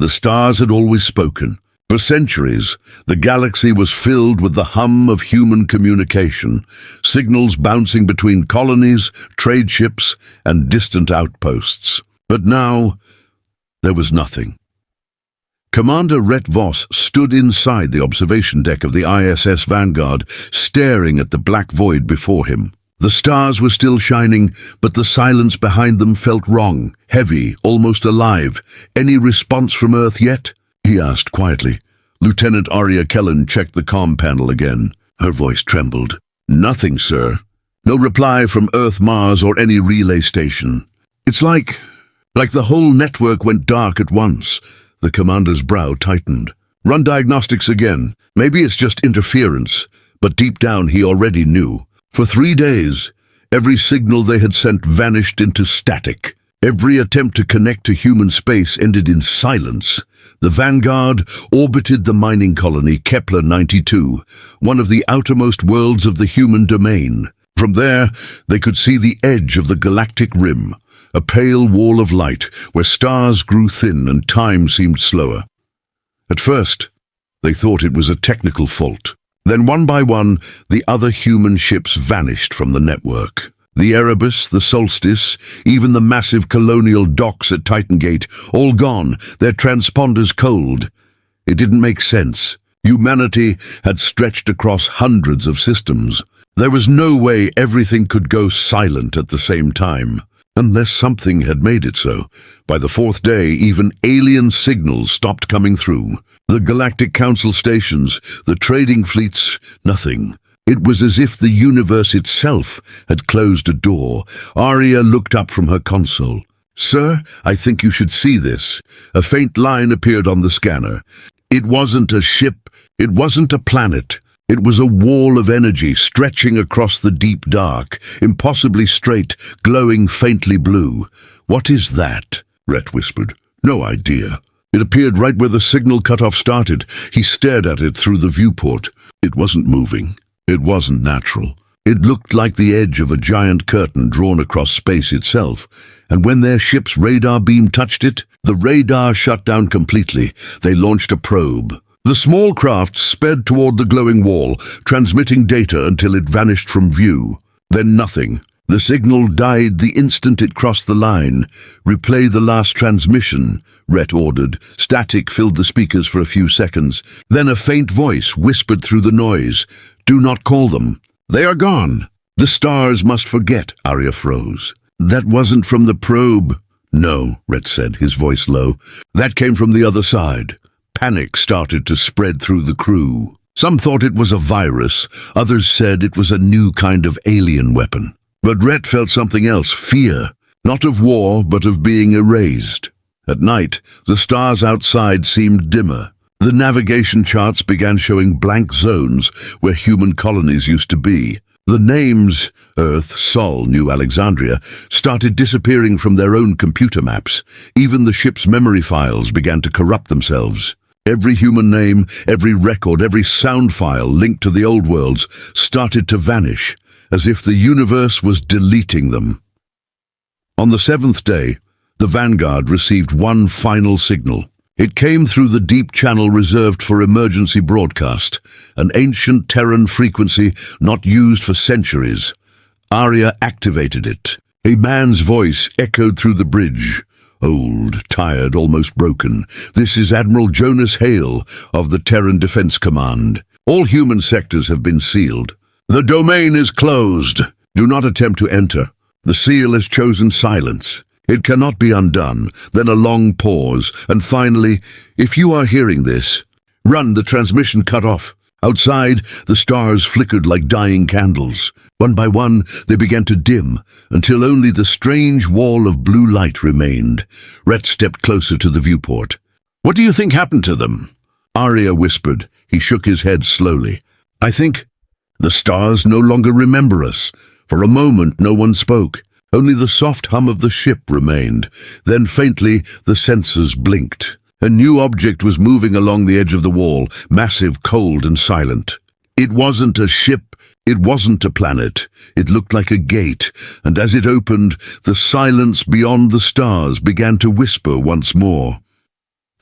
The stars had always spoken. For centuries, the galaxy was filled with the hum of human communication, signals bouncing between colonies, trade ships, and distant outposts. But now, there was nothing. Commander Rhett Voss stood inside the observation deck of the ISS Vanguard, staring at the black void before him. The stars were still shining, but the silence behind them felt wrong, heavy, almost alive. "Any response from Earth yet?" he asked quietly. Lieutenant Arya Kellen checked the comm panel again. Her voice trembled. "Nothing, sir. No reply from Earth, Mars, or any relay station. It's like the whole network went dark at once." The commander's brow tightened. "Run diagnostics again. Maybe it's just interference." But deep down he already knew. For 3 days, every signal they had sent vanished into static. Every attempt to connect to human space ended in silence. The Vanguard orbited the mining colony Kepler 92, one of the outermost worlds of the human domain. From there, they could see the edge of the galactic rim, a pale wall of light where stars grew thin and time seemed slower. At first, they thought it was a technical fault. Then one by one, the other human ships vanished from the network. The Erebus, the Solstice, even the massive colonial docks at Titan Gate, all gone, their transponders cold. It didn't make sense. Humanity had stretched across hundreds of systems. There was no way everything could go silent at the same time, unless something had made it so. By the 4th day, even alien signals stopped coming through. The Galactic Council stations, the trading fleets, nothing. It was as if the universe itself had closed a door. Arya looked up from her console. "Sir, I think you should see this." A faint line appeared on the scanner. It wasn't a ship, it wasn't a planet. It was a wall of energy stretching across the deep dark, impossibly straight, glowing faintly blue. "What is that?" Rhett whispered. "No idea." It appeared right where the signal cutoff started. He stared at it through the viewport. It wasn't moving. It wasn't natural. It looked like the edge of a giant curtain drawn across space itself. And when their ship's radar beam touched it, the radar shut down completely. They launched a probe. The small craft sped toward the glowing wall, transmitting data until it vanished from view. Then nothing. The signal died the instant it crossed the line. "Replay the last transmission," Rhett ordered. Static filled the speakers for a few seconds. Then a faint voice whispered through the noise. "Do not call them. They are gone." "The stars must forget," Arya froze. "That wasn't from the probe." "No," Rhett said, his voice low. "That came from the other side." Panic started to spread through the crew. Some thought it was a virus. Others said it was a new kind of alien weapon. But Rhett felt something else, fear. Not of war, but of being erased. At night, the stars outside seemed dimmer. The navigation charts began showing blank zones where human colonies used to be. The names, Earth, Sol, New Alexandria, started disappearing from their own computer maps. Even the ship's memory files began to corrupt themselves. Every human name, every record, every sound file linked to the old worlds started to vanish, as if the universe was deleting them. On the 7th day, the Vanguard received one final signal. It came through the deep channel reserved for emergency broadcast, an ancient Terran frequency not used for centuries. Arya activated it. A man's voice echoed through the bridge. Old, tired, almost broken. "This is Admiral Jonas Hale of the Terran Defense Command. All human sectors have been sealed. The domain is closed. Do not attempt to enter. The seal has chosen silence. It cannot be undone." Then a long pause, and finally, "If you are hearing this, run, the transmission cut off." Outside, the stars flickered like dying candles. One by one, they began to dim, until only the strange wall of blue light remained. Rhett stepped closer to the viewport. "What do you think happened to them?" Arya whispered. He shook his head slowly. "I think the stars no longer remember us." For a moment, no one spoke. Only the soft hum of the ship remained. Then faintly, the sensors blinked. A new object was moving along the edge of the wall, massive, cold, and silent. It wasn't a ship, it wasn't a planet. It looked like a gate, and as it opened, the silence beyond the stars began to whisper once more.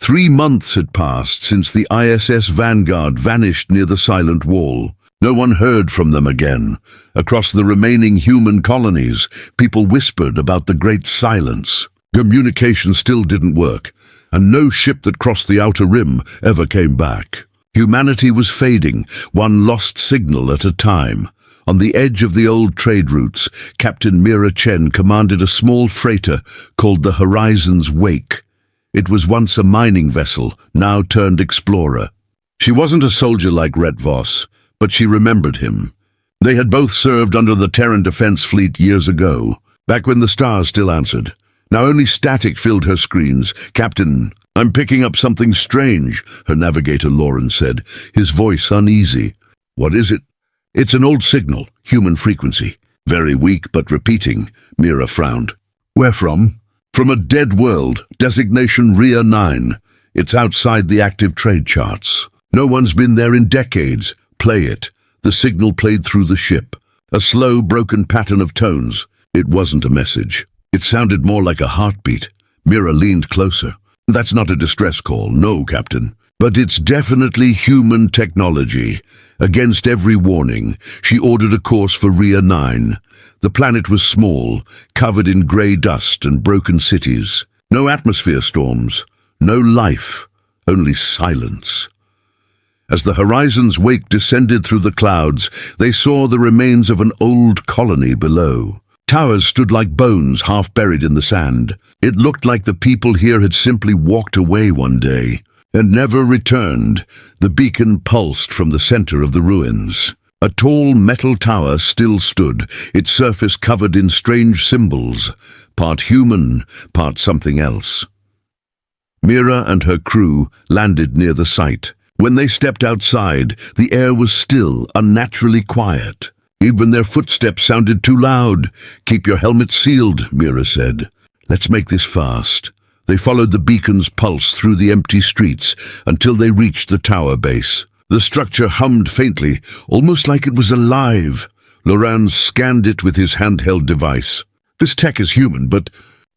3 months had passed since the ISS Vanguard vanished near the Silent Wall. No one heard from them again. Across the remaining human colonies, people whispered about the Great Silence. Communication still didn't work, and no ship that crossed the Outer Rim ever came back. Humanity was fading, one lost signal at a time. On the edge of the old trade routes, Captain Mira Chen commanded a small freighter called the Horizon's Wake. It was once a mining vessel, now turned explorer. She wasn't a soldier like Ret Vos, but she remembered him. They had both served under the Terran Defense Fleet years ago, back when the stars still answered. Now only static filled her screens. "Captain, I'm picking up something strange," her navigator Lauren said, his voice uneasy. "What is it?" "It's an old signal, human frequency. Very weak but repeating," Mira frowned. "Where from?" "From a dead world, designation RIA 9. It's outside the active trade charts. No one's been there in decades. Play it." The signal played through the ship. A slow, broken pattern of tones. It wasn't a message. It sounded more like a heartbeat. Mira leaned closer. "That's not a distress call, no, Captain. But it's definitely human technology." Against every warning, she ordered a course for RIA 9. The planet was small, covered in grey dust and broken cities. No atmosphere storms, no life, only silence. As the Horizon's Wake descended through the clouds, they saw the remains of an old colony below. Towers stood like bones half buried in the sand. It looked like the people here had simply walked away one day and never returned. The beacon pulsed from the center of the ruins. A tall metal tower still stood, its surface covered in strange symbols, part human, part something else. Mira and her crew landed near the site. When they stepped outside, the air was still, unnaturally quiet. Even their footsteps sounded too loud. "Keep your helmets sealed," Mira said. "Let's make this fast." They followed the beacon's pulse through the empty streets until they reached the tower base. The structure hummed faintly, almost like it was alive. Laurent scanned it with his handheld device. "This tech is human, but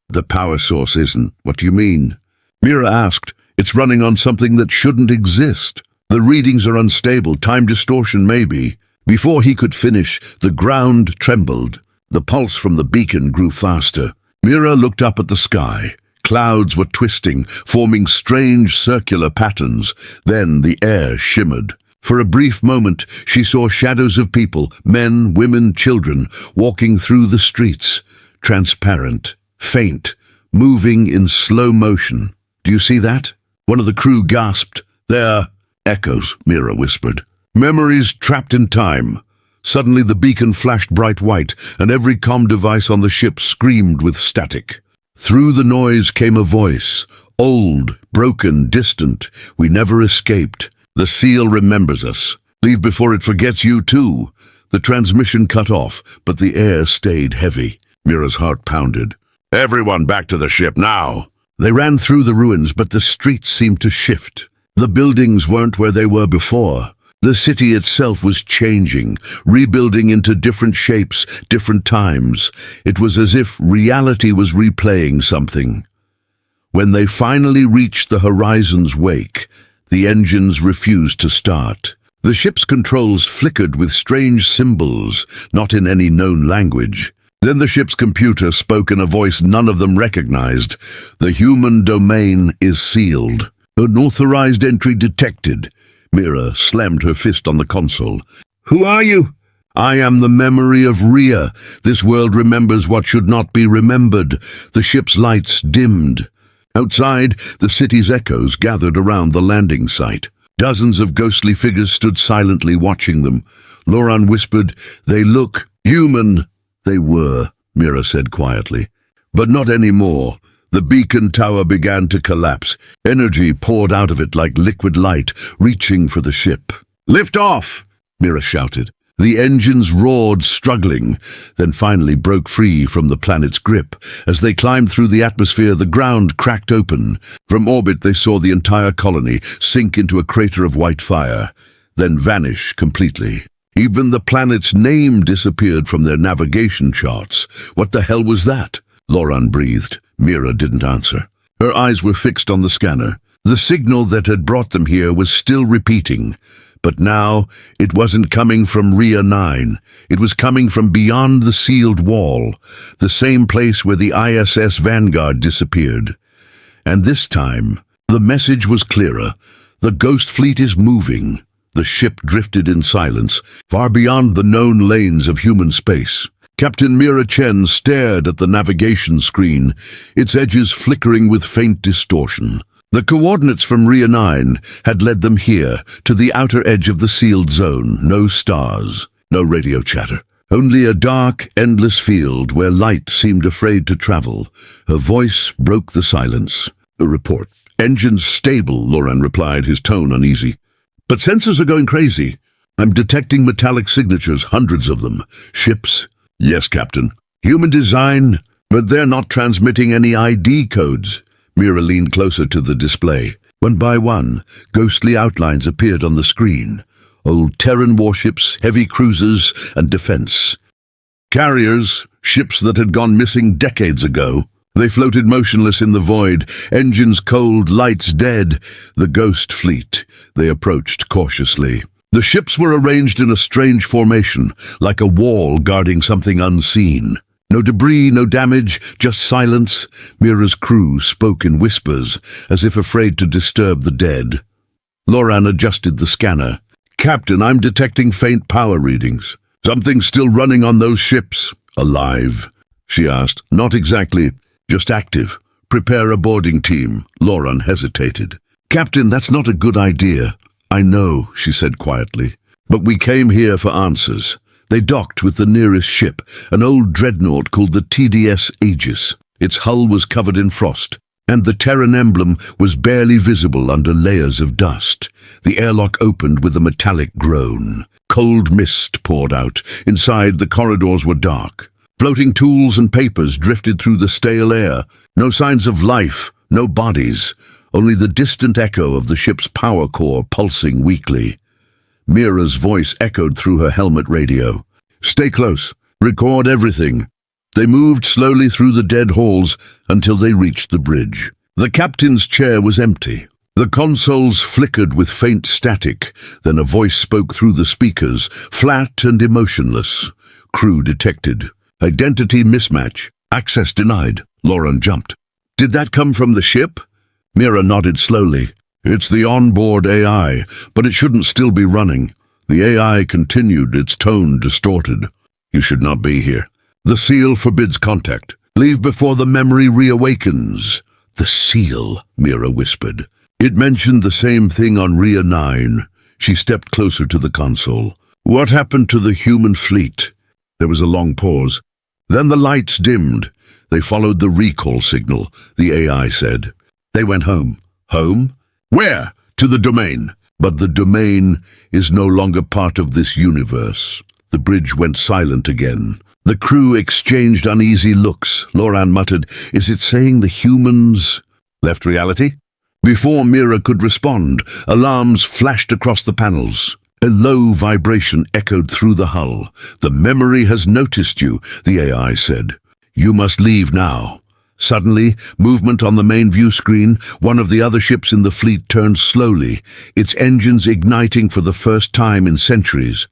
the power source isn't. What do you mean?" Mira asked. "It's running on something that shouldn't exist. The readings are unstable, time distortion maybe." Before he could finish, the ground trembled. The pulse from the beacon grew faster. Mira looked up at the sky. Clouds were twisting, forming strange circular patterns. Then the air shimmered. For a brief moment, she saw shadows of people, men, women, children, walking through the streets. Transparent, faint, moving in slow motion. "Do you see that?" One of the crew gasped. "They're echoes," Mira whispered. "Memories trapped in time." Suddenly the beacon flashed bright white, and every comm device on the ship screamed with static. Through the noise came a voice, old, broken, distant. "We never escaped. The seal remembers us. Leave before it forgets you too." The transmission cut off, but the air stayed heavy. Mira's heart pounded. "Everyone back to the ship now." They ran through the ruins, but the streets seemed to shift. The buildings weren't where they were before. The city itself was changing, rebuilding into different shapes, different times. It was as if reality was replaying something. When they finally reached the Horizon's Wake, the engines refused to start. The ship's controls flickered with strange symbols, not in any known language. Then the ship's computer spoke in a voice none of them recognized. "The human domain is sealed. Unauthorized entry detected." Mira slammed her fist on the console. "Who are you?" "I am the memory of RIA. This world remembers what should not be remembered." The ship's lights dimmed. Outside, the city's echoes gathered around the landing site. Dozens of ghostly figures stood silently watching them. Laurent whispered, "They look human." "They were," Mira said quietly. "But not anymore." The beacon tower began to collapse. Energy poured out of it like liquid light, reaching for the ship. "Lift off!" Mira shouted. The engines roared, struggling, then finally broke free from the planet's grip. As they climbed through the atmosphere, the ground cracked open. From orbit, they saw the entire colony sink into a crater of white fire, then vanish completely. Even the planet's name disappeared from their navigation charts. "What the hell was that?" Laurent breathed. Mira didn't answer. Her eyes were fixed on the scanner. The signal that had brought them here was still repeating, but now it wasn't coming from Rhea 9. It was coming from beyond the sealed wall, the same place where the ISS Vanguard disappeared. And this time, the message was clearer. The Ghost Fleet is moving. The ship drifted in silence, far beyond the known lanes of human space. Captain Mira Chen stared at the navigation screen, its edges flickering with faint distortion. The coordinates from Rhea 9 had led them here, to the outer edge of the sealed zone. No stars, no radio chatter. Only a dark, endless field where light seemed afraid to travel. Her voice broke the silence. A report. "Engines stable," Loran replied, his tone uneasy. "But sensors are going crazy. I'm detecting metallic signatures, hundreds of them. Ships?" "Yes, Captain. Human design, but they're not transmitting any ID codes." Mira leaned closer to the display. One by one, ghostly outlines appeared on the screen. Old Terran warships, heavy cruisers, and defense. Carriers, ships that had gone missing decades ago. They floated motionless in the void, engines cold, lights dead. The Ghost Fleet. They approached cautiously. The ships were arranged in a strange formation, like a wall guarding something unseen. No debris, no damage, just silence. Mira's crew spoke in whispers, as if afraid to disturb the dead. Loran adjusted the scanner. "Captain, I'm detecting faint power readings. Something's still running on those ships." "Alive?" she asked. "Not exactly, just active. Prepare a boarding team." Loran hesitated. "Captain, that's not a good idea." "I know," she said quietly, "but we came here for answers." They docked with the nearest ship, an old dreadnought called the TDS Aegis. Its hull was covered in frost, and the Terran emblem was barely visible under layers of dust. The airlock opened with a metallic groan. Cold mist poured out. Inside, the corridors were dark. Floating tools and papers drifted through the stale air. No signs of life, no bodies, only the distant echo of the ship's power core pulsing weakly. Mira's voice echoed through her helmet radio. "Stay close. Record everything." They moved slowly through the dead halls until they reached the bridge. The captain's chair was empty. The consoles flickered with faint static. Then a voice spoke through the speakers, flat and emotionless. "Crew detected. Identity mismatch. Access denied." Loran jumped. "Did that come from the ship?" Mira nodded slowly. "It's the onboard AI, but it shouldn't still be running." The AI continued, its tone distorted. "You should not be here. The seal forbids contact. Leave before the memory reawakens." "The seal," Mira whispered. "It mentioned the same thing on Rhea 9. She stepped closer to the console. "What happened to the human fleet?" There was a long pause. Then the lights dimmed. They followed the recall signal, the AI said. "They went home." "Home? Where?" "To the domain." "But the domain is no longer part of this universe." The bridge went silent again. The crew exchanged uneasy looks. Loran muttered, "Is it saying the humans left reality?" Before Mira could respond, alarms flashed across the panels. A low vibration echoed through the hull. "The memory has noticed you," the AI said. "You must leave now." Suddenly, movement on the main view screen. One of the other ships in the fleet turned slowly, its engines igniting for the first time in centuries.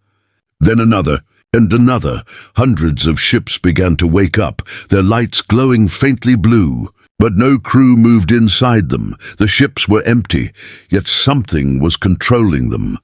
Then another, and another. Hundreds of ships began to wake up, their lights glowing faintly blue. But no crew moved inside them. The ships were empty, yet something was controlling them.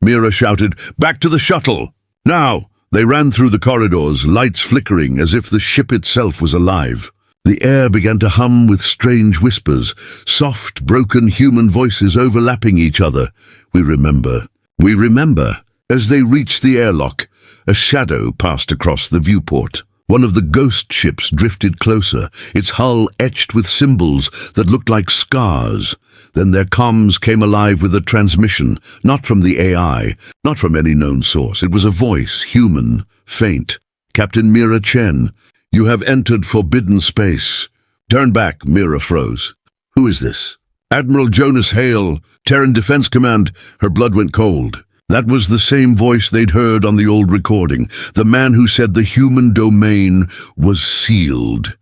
Mira shouted, "Back to the shuttle! Now!" They ran through the corridors, lights flickering as if the ship itself was alive. The air began to hum with strange whispers, soft, broken human voices overlapping each other. "We remember. We remember." As they reached the airlock, a shadow passed across the viewport. One of the ghost ships drifted closer, its hull etched with symbols that looked like scars. Then their comms came alive with a transmission, not from the AI, not from any known source. It was a voice, human, faint. "Captain Mira Chen, you have entered forbidden space." "Turn back," Mira froze. "Who is this?" "Admiral Jonas Hale, Terran Defense Command." Her blood went cold. That was the same voice they'd heard on the old recording, the man who said the human domain was sealed.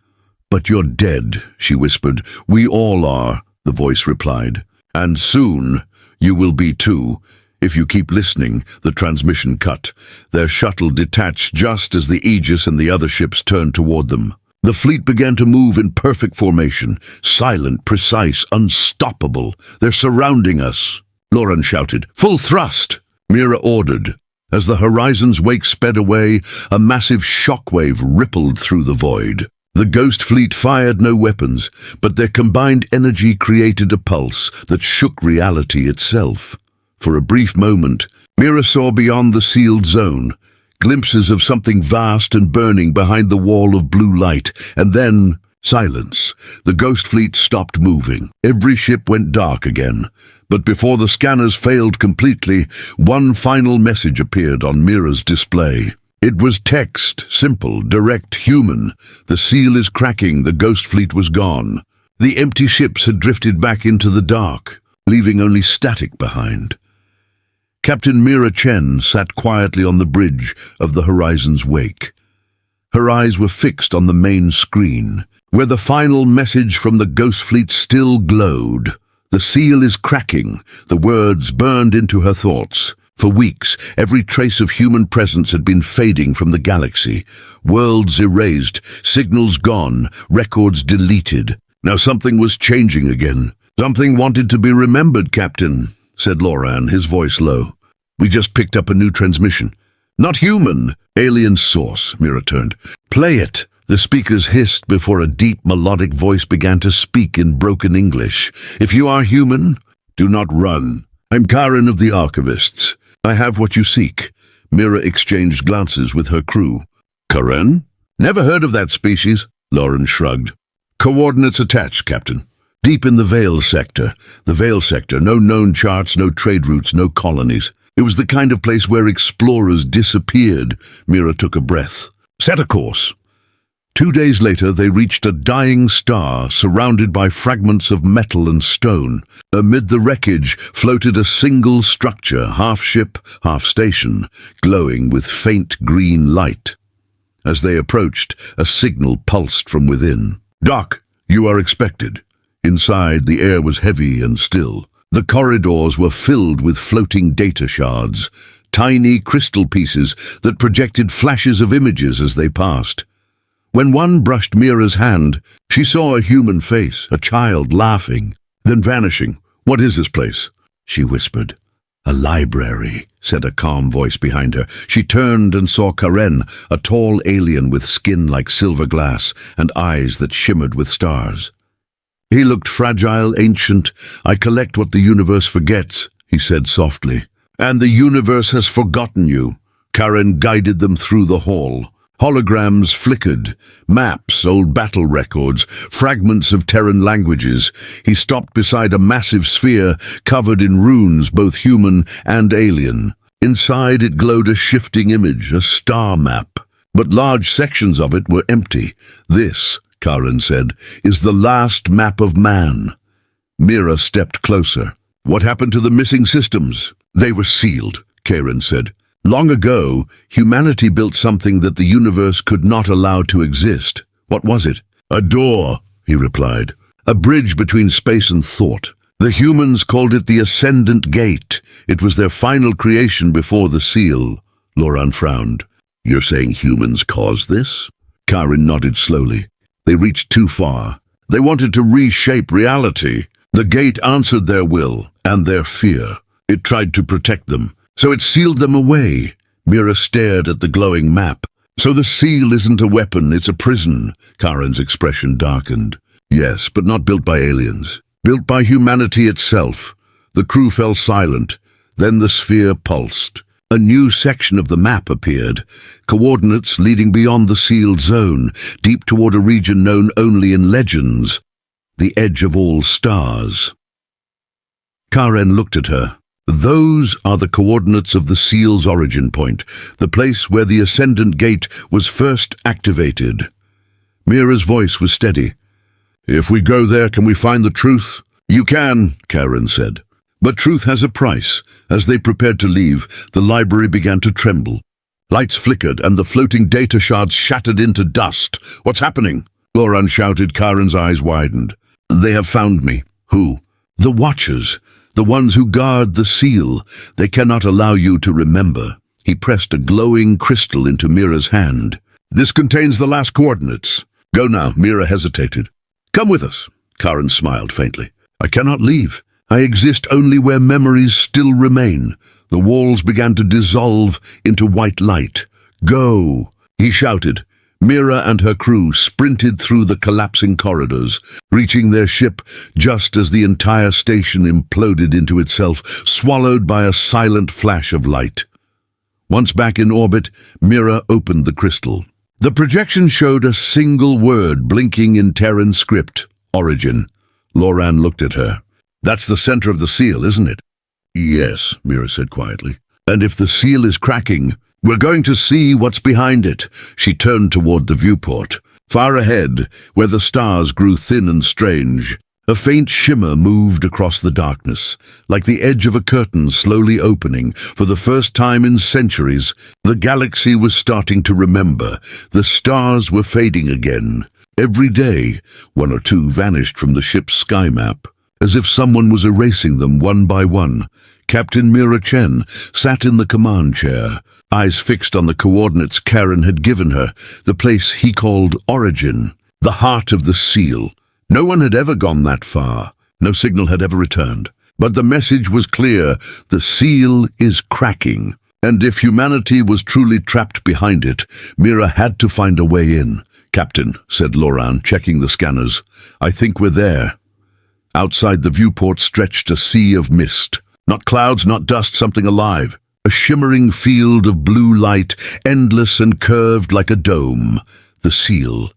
"But you're dead," she whispered. "We all are." the voice replied. "And soon you will be too. If you keep listening." The transmission cut. Their shuttle detached just as the Aegis and the other ships turned toward them. The fleet began to move in perfect formation, silent, precise, unstoppable. "They're surrounding us," Lauren shouted. "Full thrust!" Mira ordered. As the horizon's wake sped away, a massive shockwave rippled through the void. The Ghost Fleet fired no weapons, but their combined energy created a pulse that shook reality itself. For a brief moment, Mira saw beyond the sealed zone, glimpses of something vast and burning behind the wall of blue light, and then silence. The Ghost Fleet stopped moving. Every ship went dark again. But before the scanners failed completely, one final message appeared on Mira's display. It was text, simple, direct, human. "The seal is cracking, the Ghost Fleet was gone." The empty ships had drifted back into the dark, leaving only static behind. Captain Mira Chen sat quietly on the bridge of the horizon's wake. Her eyes were fixed on the main screen, where the final message from the Ghost Fleet still glowed. "The seal is cracking." The words burned into her thoughts. For weeks, every trace of human presence had been fading from the galaxy. Worlds erased, signals gone, records deleted. Now something was changing again. "Something wanted to be remembered, Captain," said Loran, his voice low. "We just picked up a new transmission." "Not human." "Alien source," Mira turned. "Play it." The speakers hissed before a deep melodic voice began to speak in broken English. "If you are human, do not run. I'm Karen of the Archivists. I have what you seek." Mira exchanged glances with her crew. "Karen? Never heard of that species," Lauren shrugged. "Coordinates attached, Captain. Deep in the Veil sector. The Veil sector, no known charts, no trade routes, no colonies. It was the kind of place where explorers disappeared." Mira took a breath. "Set a course." 2 days later, they reached a dying star surrounded by fragments of metal and stone. Amid the wreckage floated a single structure, half ship, half station, glowing with faint green light. As they approached, a signal pulsed from within. "Doc, you are expected." Inside, the air was heavy and still. The corridors were filled with floating data shards, tiny crystal pieces that projected flashes of images as they passed. When one brushed Mira's hand, she saw a human face, a child laughing, then vanishing. "What is this place?" she whispered. "A library," said a calm voice behind her. She turned and saw Karen, a tall alien with skin like silver glass and eyes that shimmered with stars. He looked fragile, ancient. "I collect what the universe forgets," he said softly. "And the universe has forgotten you." Karen guided them through the hall. Holograms flickered, maps, old battle records, fragments of Terran languages. He stopped beside a massive sphere covered in runes, both human and alien. Inside it glowed a shifting image, a star map. But large sections of it were empty. "This," Karen said, "is the last map of man." Mira stepped closer. "What happened to the missing systems?" "They were sealed," Karen said. "Long ago, humanity built something that the universe could not allow to exist." "What was it?" "A door," he replied. "A bridge between space and thought. The humans called it the Ascendant Gate. It was their final creation before the seal." Loran frowned. "You're saying humans caused this?" Karen nodded slowly. "They reached too far. They wanted to reshape reality. The gate answered their will and their fear. It tried to protect them. So it sealed them away." Mira stared at the glowing map. "So the seal isn't a weapon, it's a prison." Karen's expression darkened. "Yes, but not built by aliens. Built by humanity itself." The crew fell silent. Then the sphere pulsed. A new section of the map appeared. Coordinates leading beyond the sealed zone, deep toward a region known only in legends. The edge of all stars. Karen looked at her. "Those are the coordinates of the seal's origin point, the place where the Ascendant Gate was first activated." Mira's voice was steady. "If we go there, can we find the truth?" "You can," Karen said. "But truth has a price." As they prepared to leave, the library began to tremble. Lights flickered and the floating data shards shattered into dust. "What's happening?" Loran shouted. Karen's eyes widened. "They have found me." Who? The Watchers, the ones who guard the seal. They cannot allow you to remember. He pressed a glowing crystal into Mira's hand. This contains the last coordinates. Go now. Mira hesitated. Come with us. Karen smiled faintly. I cannot leave. I exist only where memories still remain. The walls began to dissolve into white light. Go, he shouted. Mira and her crew sprinted through the collapsing corridors, reaching their ship just as the entire station imploded into itself, swallowed by a silent flash of light. Once back in orbit, Mira opened the crystal. The projection showed a single word blinking in Terran script, Origin. Loran looked at her. That's the center of the seal, isn't it? Yes, Mira said quietly. And if the seal is cracking, we're going to see what's behind it. She turned toward the viewport. Far ahead, where the stars grew thin and strange, a faint shimmer moved across the darkness, like the edge of a curtain slowly opening. For the first time in centuries, the galaxy was starting to remember. The stars were fading again. Every day, one or two vanished from the ship's sky map, as if someone was erasing them one by one. Captain Mira Chen sat in the command chair, eyes fixed on the coordinates Karen had given her, the place he called Origin, the heart of the seal. No one had ever gone that far. No signal had ever returned. But the message was clear. The seal is cracking. And if humanity was truly trapped behind it, Mira had to find a way in. Captain, said Loran, checking the scanners, I think we're there. Outside the viewport stretched a sea of mist. Not clouds, not dust, something alive. A shimmering field of blue light, endless and curved like a dome. The seal.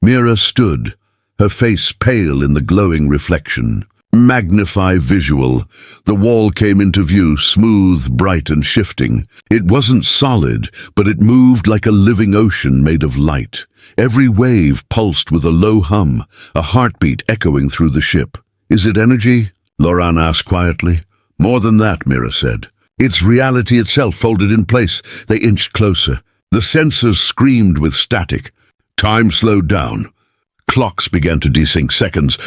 Mira stood, her face pale in the glowing reflection. Magnify visual. The wall came into view, smooth, bright and shifting. It wasn't solid, but it moved like a living ocean made of light. Every wave pulsed with a low hum, a heartbeat echoing through the ship. Is it energy? Loran asked quietly. More than that, Mira said. It's reality itself folded in place. They inched closer. The sensors screamed with static. Time slowed down. Clocks began to desync, seconds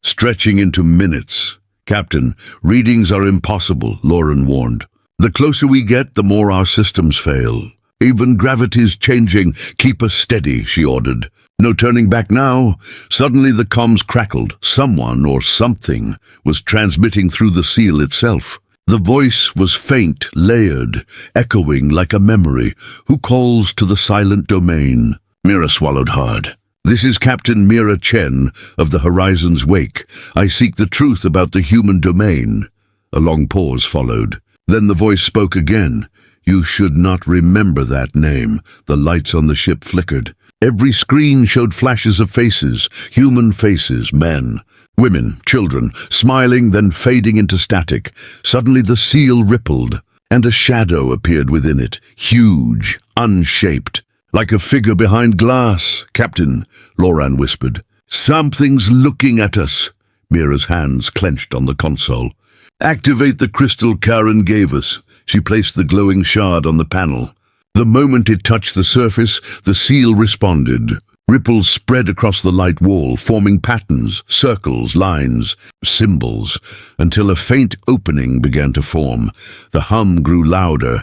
stretching into minutes. Captain, readings are impossible, Loran warned. The closer we get, the more our systems fail. Even gravity's changing. Keep us steady, she ordered. No turning back now. Suddenly the comms crackled. Someone or something was transmitting through the seal itself. The voice was faint, layered, echoing like a memory. Who calls to the silent domain? Mira swallowed hard. This is Captain Mira Chen of the Horizon's Wake. I seek the truth about the human domain. A long pause followed. Then the voice spoke again. You should not remember that name. The lights on the ship flickered. Every screen showed flashes of faces, human faces, men, women, children, smiling, then fading into static. Suddenly the seal rippled, and a shadow appeared within it, huge, unshaped. Like a figure behind glass, Captain, Loran whispered. Something's looking at us. Mira's hands clenched on the console. Activate the crystal Karen gave us. She placed the glowing shard on the panel. The moment it touched the surface, the seal responded. Ripples spread across the light wall, forming patterns, circles, lines, symbols, until a faint opening began to form. The hum grew louder,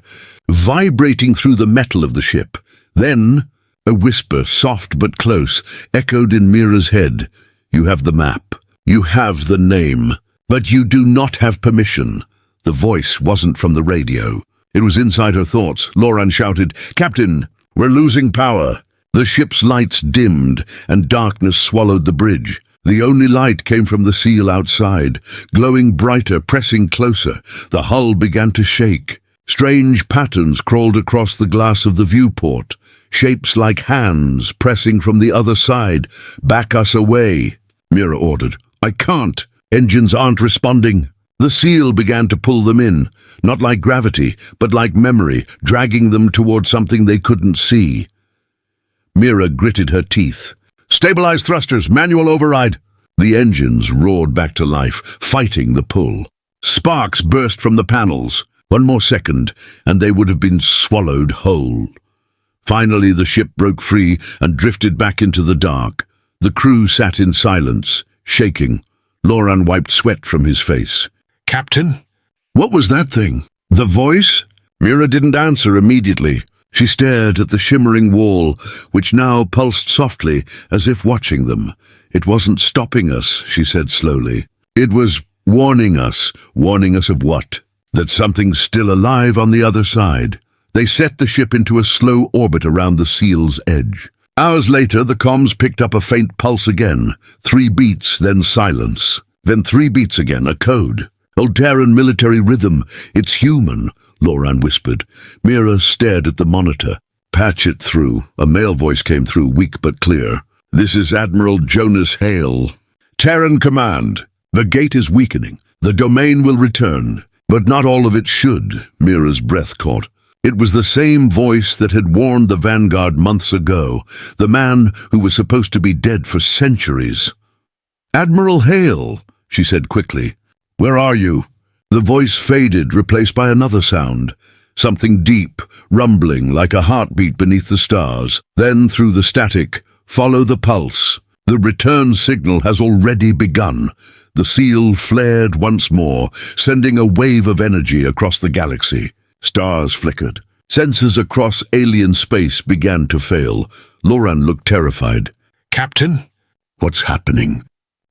vibrating through the metal of the ship. Then, a whisper, soft but close, echoed in Mira's head. You have the map. You have the name. But you do not have permission. The voice wasn't from the radio. It was inside her thoughts. Loran shouted, Captain, we're losing power. The ship's lights dimmed, and darkness swallowed the bridge. The only light came from the seal outside, glowing brighter, pressing closer. The hull began to shake. Strange patterns crawled across the glass of the viewport, shapes like hands pressing from the other side. Back us away, Mira ordered. I can't. Engines aren't responding. The seal began to pull them in, not like gravity, but like memory, dragging them toward something they couldn't see. Mira gritted her teeth. Stabilize thrusters, manual override. The engines roared back to life, fighting the pull. Sparks burst from the panels. One more second, and they would have been swallowed whole. Finally, the ship broke free and drifted back into the dark. The crew sat in silence, shaking. Loran wiped sweat from his face. Captain? What was that thing? The voice? Mira didn't answer immediately. She stared at the shimmering wall, which now pulsed softly, as if watching them. It wasn't stopping us, she said slowly. It was warning us. Warning us of what? That something's still alive on the other side. They set the ship into a slow orbit around the seal's edge. Hours later, the comms picked up a faint pulse again. 3 beats, then silence. Then 3 beats again, a code. Alteran military rhythm. It's human, Loran whispered. Mira stared at the monitor. Patch it through. A male voice came through, weak but clear. This is Admiral Jonas Hale. Terran command. The gate is weakening. The domain will return. But not all of it should, Mira's breath caught. It was the same voice that had warned the Vanguard months ago, the man who was supposed to be dead for centuries. Admiral Hale, she said quickly. Where are you? The voice faded, replaced by another sound. Something deep, rumbling like a heartbeat beneath the stars. Then, through the static, follow the pulse. The return signal has already begun. The seal flared once more, sending a wave of energy across the galaxy. Stars flickered. Sensors across alien space began to fail. Loran looked terrified. Captain? What's happening?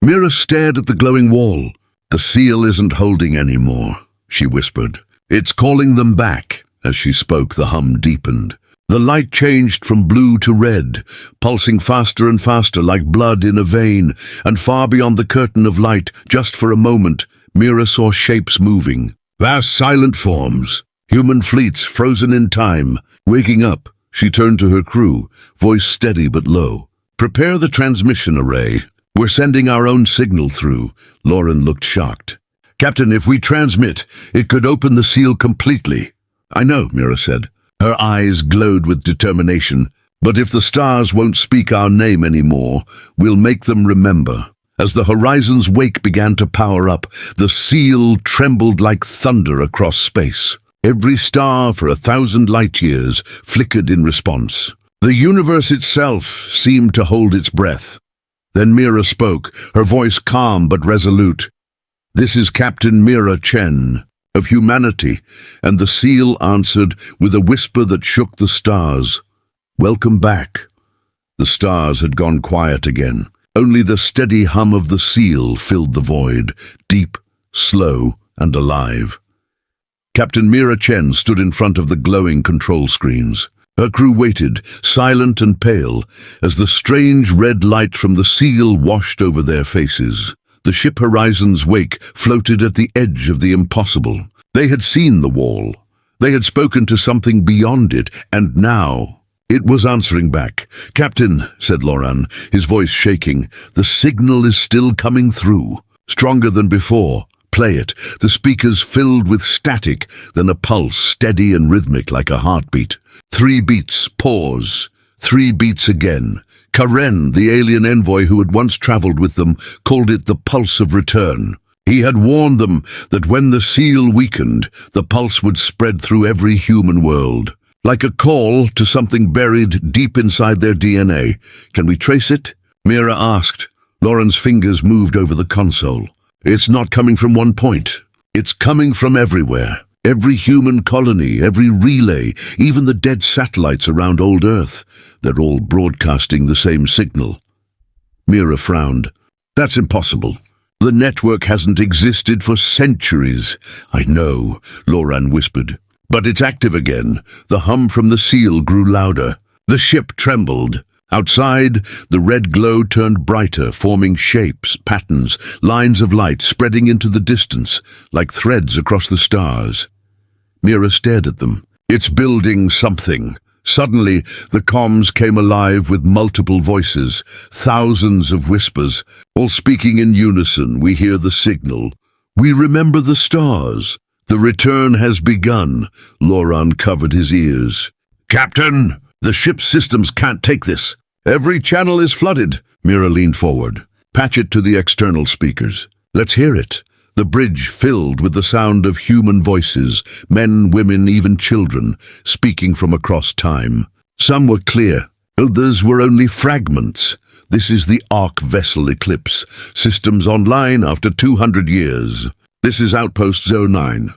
Mira stared at the glowing wall. The seal isn't holding anymore, she whispered. It's calling them back. As she spoke, the hum deepened. The light changed from blue to red, pulsing faster and faster like blood in a vein, and far beyond the curtain of light, just for a moment, Mira saw shapes moving. Vast silent forms. Human fleets frozen in time. Waking up, she turned to her crew, voice steady but low. Prepare the transmission array. We're sending our own signal through. Loran looked shocked. Captain, if we transmit, it could open the seal completely. I know, Mira said. Her eyes glowed with determination. But if the stars won't speak our name anymore, we'll make them remember. As the horizon's wake began to power up, the seal trembled like thunder across space. Every star for 1,000 light-years flickered in response. The universe itself seemed to hold its breath. Then Mira spoke, her voice calm but resolute. This is Captain Mira Chen, of humanity, and the seal answered with a whisper that shook the stars. Welcome back. The stars had gone quiet again. Only the steady hum of the seal filled the void, deep, slow, and alive. Captain Mira Chen stood in front of the glowing control screens. Her crew waited, silent and pale, as the strange red light from the seal washed over their faces. The ship Horizon's wake floated at the edge of the impossible. They had seen the wall. They had spoken to something beyond it, and now it was answering back. Captain, said Loran, his voice shaking, the signal is still coming through. Stronger than before. Play it. The speakers filled with static, then a pulse, steady and rhythmic like a heartbeat. 3 beats, pause. 3 beats again. Karen, the alien envoy who had once traveled with them, called it the pulse of return. He had warned them that when the seal weakened, the pulse would spread through every human world. Like a call to something buried deep inside their DNA. Can we trace it? Mira asked. Loran's fingers moved over the console. It's not coming from one point. It's coming from everywhere. Every human colony, every relay, even the dead satellites around old Earth. They're all broadcasting the same signal. Mira frowned. That's impossible. The network hasn't existed for centuries. I know, Loran whispered. But it's active again. The hum from the seal grew louder. The ship trembled. Outside, the red glow turned brighter, forming shapes, patterns, lines of light spreading into the distance, like threads across the stars. Mira stared at them. It's building something. Suddenly, the comms came alive with multiple voices, thousands of whispers, all speaking in unison. We hear the signal. We remember the stars. The return has begun. Loran covered his ears. Captain! The ship's systems can't take this. Every channel is flooded. Mira leaned forward. Patch it to the external speakers. Let's hear it. The bridge filled with the sound of human voices, men, women, even children, speaking from across time. Some were clear. Others were only fragments. This is the Ark vessel Eclipse. Systems online after 200 years. This is Outpost 09.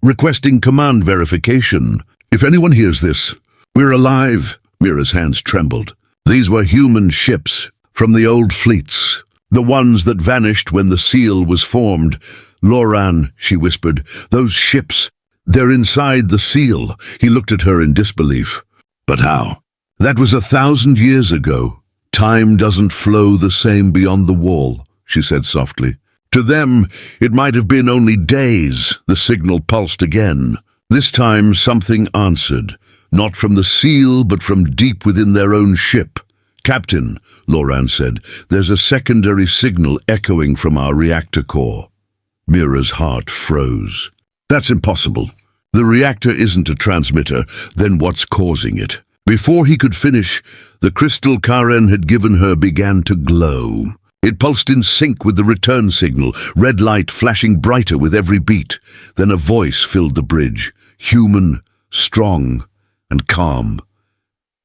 Requesting command verification. If anyone hears this, we're alive. Mira's hands trembled. These were human ships from the old fleets, the ones that vanished when the seal was formed. Loran, she whispered, those ships, they're inside the seal. He looked at her in disbelief. But how? That was 1,000 years ago. Time doesn't flow the same beyond the wall, she said softly. To them, it might have been only days. The signal pulsed again. This time something answered, not from the seal, but from deep within their own ship. Captain, Loran said, there's a secondary signal echoing from our reactor core. Mira's heart froze. That's impossible. The reactor isn't a transmitter. Then what's causing it? Before he could finish, the crystal Karen had given her began to glow. It pulsed in sync with the return signal, red light flashing brighter with every beat. Then a voice filled the bridge, human, strong, and calm.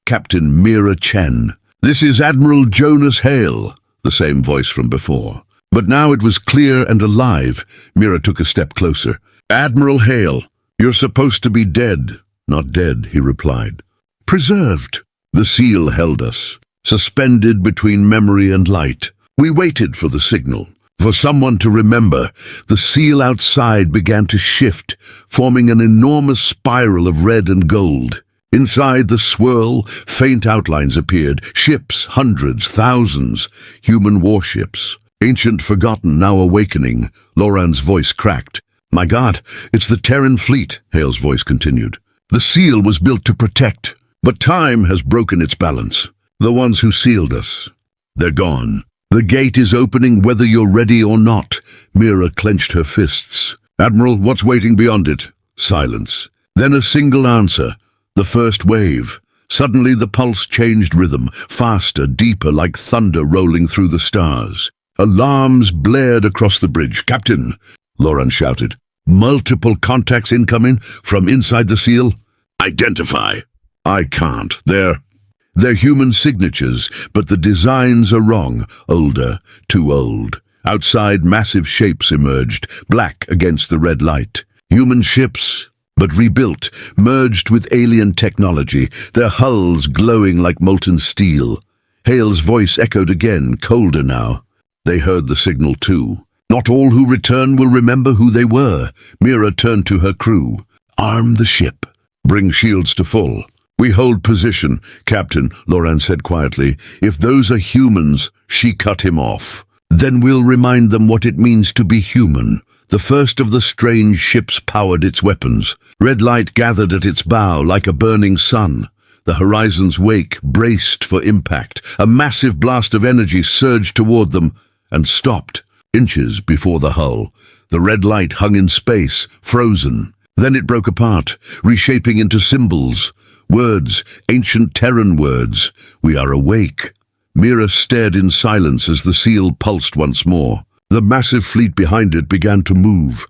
Captain Mira Chen. This is Admiral Jonas Hale, the same voice from before. But now it was clear and alive. Mira took a step closer. Admiral Hale, you're supposed to be dead. Not dead, he replied. Preserved. The seal held us, suspended between memory and light. We waited for the signal, for someone to remember. The seal outside began to shift, forming an enormous spiral of red and gold. Inside the swirl, faint outlines appeared. Ships, hundreds, thousands, human warships. Ancient forgotten, now awakening. Loran's voice cracked. My God, it's the Terran fleet, Hale's voice continued. The seal was built to protect, but time has broken its balance. The ones who sealed us, they're gone. The gate is opening whether you're ready or not. Mira clenched her fists. Admiral, what's waiting beyond it? Silence. Then a single answer. The first wave. Suddenly the pulse changed rhythm, faster, deeper, like thunder rolling through the stars. Alarms blared across the bridge. Captain, Loran shouted. Multiple contacts incoming from inside the seal. Identify. I can't. They're human signatures, but the designs are wrong. Older, too old. Outside, massive shapes emerged, black against the red light. Human ships, but rebuilt, merged with alien technology, their hulls glowing like molten steel. Hale's voice echoed again, colder now. They heard the signal too. Not all who return will remember who they were. Mira turned to her crew. Arm the ship. Bring shields to full. We hold position, Captain, Loran said quietly. If those are humans, she cut him off. Then we'll remind them what it means to be human. The first of the strange ships powered its weapons. Red light gathered at its bow like a burning sun. The horizon's wake braced for impact. A massive blast of energy surged toward them and stopped, inches before the hull. The red light hung in space, frozen. Then it broke apart, reshaping into symbols. Words, ancient Terran words. We are awake. Mira stared in silence as the seal pulsed once more. The massive fleet behind it began to move,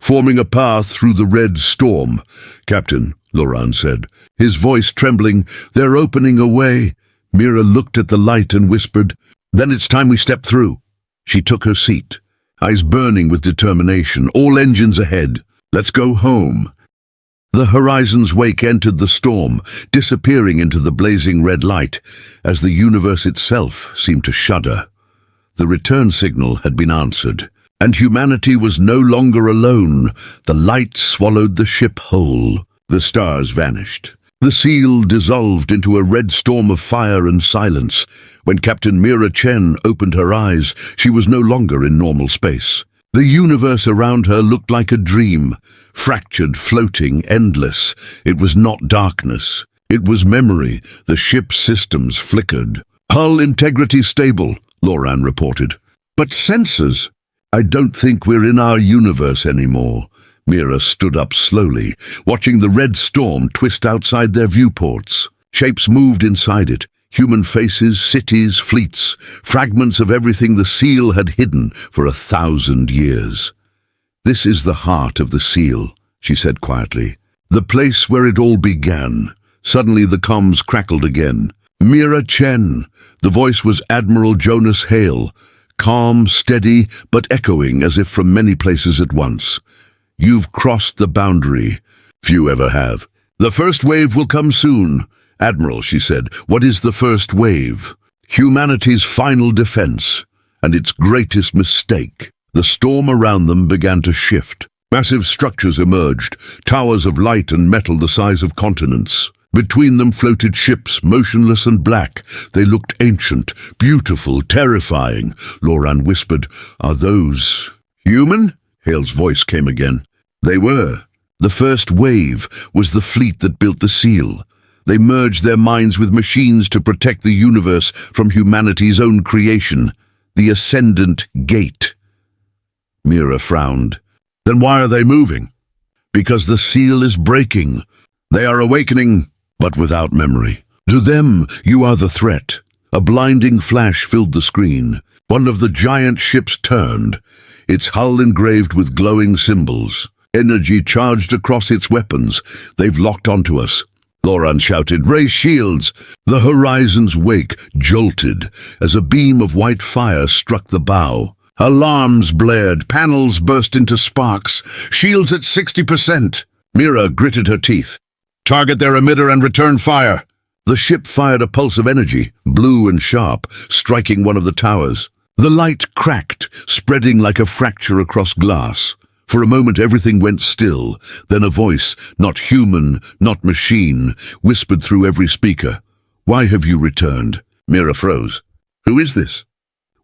forming a path through the red storm. Captain, Loran said, his voice trembling, they're opening a way. Mira looked at the light and whispered, then it's time we step through. She took her seat, eyes burning with determination, all engines ahead. Let's go home. The horizon's wake entered the storm, disappearing into the blazing red light, as the universe itself seemed to shudder. The return signal had been answered, and humanity was no longer alone. The light swallowed the ship whole. The stars vanished. The seal dissolved into a red storm of fire and silence. When Captain Mira Chen opened her eyes, she was no longer in normal space. The universe around her looked like a dream, fractured, floating, endless. It was not darkness. It was memory. The ship's systems flickered. Hull integrity stable, Loran reported. But sensors? I don't think we're in our universe anymore. Mira stood up slowly, watching the red storm twist outside their viewports. Shapes moved inside it. Human faces, cities, fleets, fragments of everything the seal had hidden for 1,000 years. This is the heart of the seal, she said quietly. The place where it all began. Suddenly the comms crackled again. Mira Chen. The voice was Admiral Jonas Hale, calm, steady, but echoing as if from many places at once. You've crossed the boundary. Few ever have. The first wave will come soon. Admiral, she said, what is the first wave? Humanity's final defense, and its greatest mistake. The storm around them began to shift. Massive structures emerged, towers of light and metal the size of continents. Between them floated ships, motionless and black. They looked ancient, beautiful, terrifying. Loran whispered, "Are those human?" Hale's voice came again. They were. The first wave was the fleet that built the seal. They merged their minds with machines to protect the universe from humanity's own creation, the Ascendant Gate. Mira frowned. Then why are they moving? Because the seal is breaking. They are awakening, but without memory. To them, you are the threat. A blinding flash filled the screen. One of the giant ships turned, its hull engraved with glowing symbols. Energy charged across its weapons. They've locked onto us. Loran shouted, "Raise shields!" The horizon's wake jolted as a beam of white fire struck the bow. Alarms blared, panels burst into sparks. Shields at 60%. Mira gritted her teeth. "Target their emitter and return fire." The ship fired a pulse of energy, blue and sharp, striking one of the towers. The light cracked, spreading like a fracture across glass. For a moment everything went still. Then a voice, not human, not machine, whispered through every speaker. "Why have you returned?" Mira froze. "Who is this?"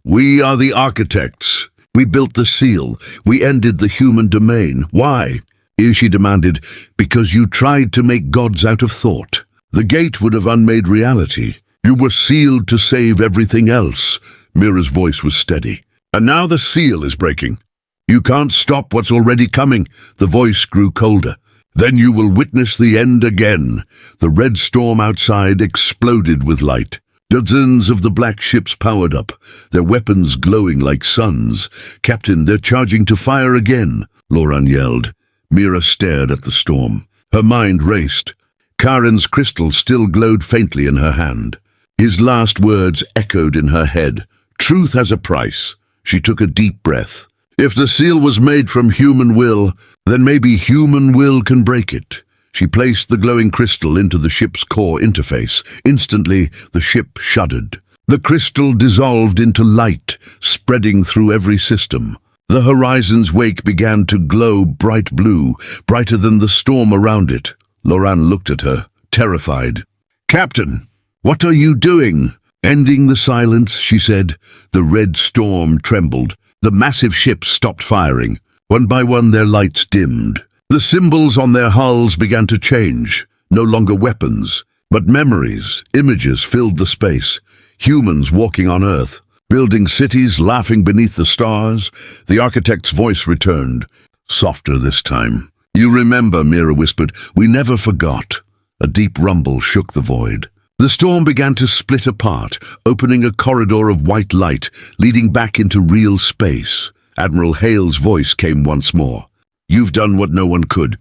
"We are the architects. We built the seal. We ended the human domain. Why?" She demanded. "Because you tried to make gods out of thought. The gate would have unmade reality. You were sealed to save everything else." Mira's voice was steady. "And now the seal is breaking. You can't stop what's already coming." The voice grew colder. "Then you will witness the end again." The red storm outside exploded with light. Dozens of the black ships powered up, their weapons glowing like suns. "Captain, they're charging to fire again," Loran yelled. Mira stared at the storm. Her mind raced. Karen's crystal still glowed faintly in her hand. His last words echoed in her head. "Truth has a price." She took a deep breath. If the seal was made from human will, then maybe human will can break it. She placed the glowing crystal into the ship's core interface. Instantly, the ship shuddered. The crystal dissolved into light, spreading through every system. The horizon's wake began to glow bright blue, brighter than the storm around it. Loran looked at her, terrified. "Captain, what are you doing?" Ending the silence, she said. The red storm trembled. The massive ships stopped firing. One by one their lights dimmed. The symbols on their hulls began to change. No longer weapons, but memories, images filled the space. Humans walking on Earth, building cities, laughing beneath the stars. The architect's voice returned, softer this time. "You remember," Mira whispered. "We never forgot." A deep rumble shook the void. The storm began to split apart, opening a corridor of white light, leading back into real space. Admiral Hale's voice came once more. "You've done what no one could.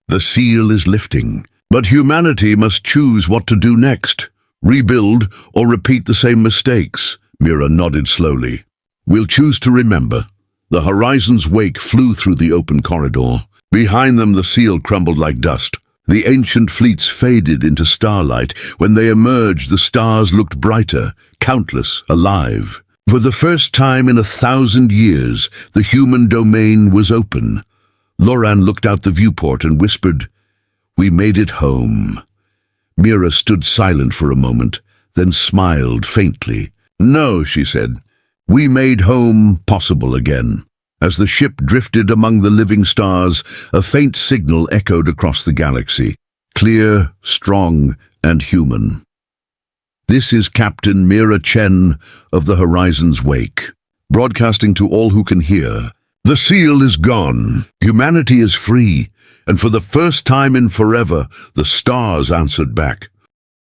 The seal is lifting. But humanity must choose what to do next. Rebuild or repeat the same mistakes." Mira nodded slowly. "We'll choose to remember." The horizon's wake flew through the open corridor. Behind them the seal crumbled like dust. The ancient fleets faded into starlight. When they emerged, the stars looked brighter, countless, alive. For the first time in 1,000 years, the human domain was open. Loran looked out the viewport and whispered, "We made it home." Mira stood silent for a moment, then smiled faintly. "No," she said. "We made home possible again." As the ship drifted among the living stars, a faint signal echoed across the galaxy, clear, strong, and human. This is Captain Mira Chen of the Horizon's Wake, broadcasting to all who can hear. The seal is gone, humanity is free, and for the first time in forever, the stars answered back.